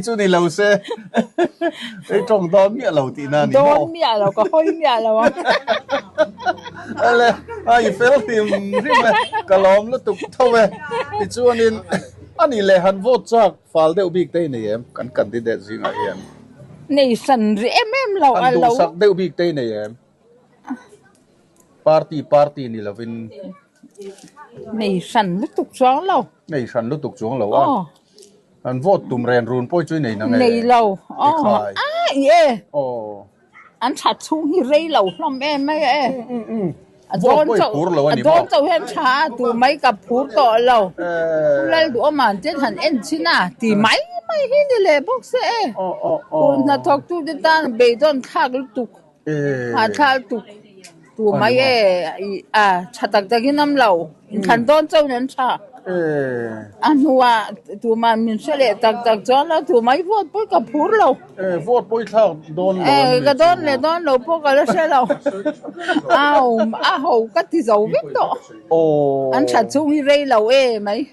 chú này lâu xe cái trong đó mía lâu thì nào đó mía lâu có hơi mía lâu ale ai phèo tìm riêng là cả lom nó tục thôi thì chú anh lệ hắn vô chắc phal đều bị tây này em cần đi để gì ngay em này sần rễ em lâu à lâu sắc đều bị tây này em party này là vin này sần lúc tục xuống lâu này sẵn lúc tục xuống lâu à anh vô tụm rèn run poi chui này năng này lâu yeah anh chặt xuống thì rây lâu lắm em mấy đón châu hen cha tụi mấy cặp phút đó lâu lên đũa mà chết hẳn em xin à thì mấy hin đi lệ bốc xe na thọc tu đi ta bê đón khác lúc tục khác tục tụi mấy chặt tắc tắc cái năm lâu khăn đón châu hen cha hnuah tụi mà mình sẽ lệ tắc tắc cho là tụi mấy vót bôi cặp phút lâu vót bôi thao đón cái đón lâu bôi cái sẽ lâu hầu cắt thì dầu biết đó anh chặt xuống đi rây lâu mấy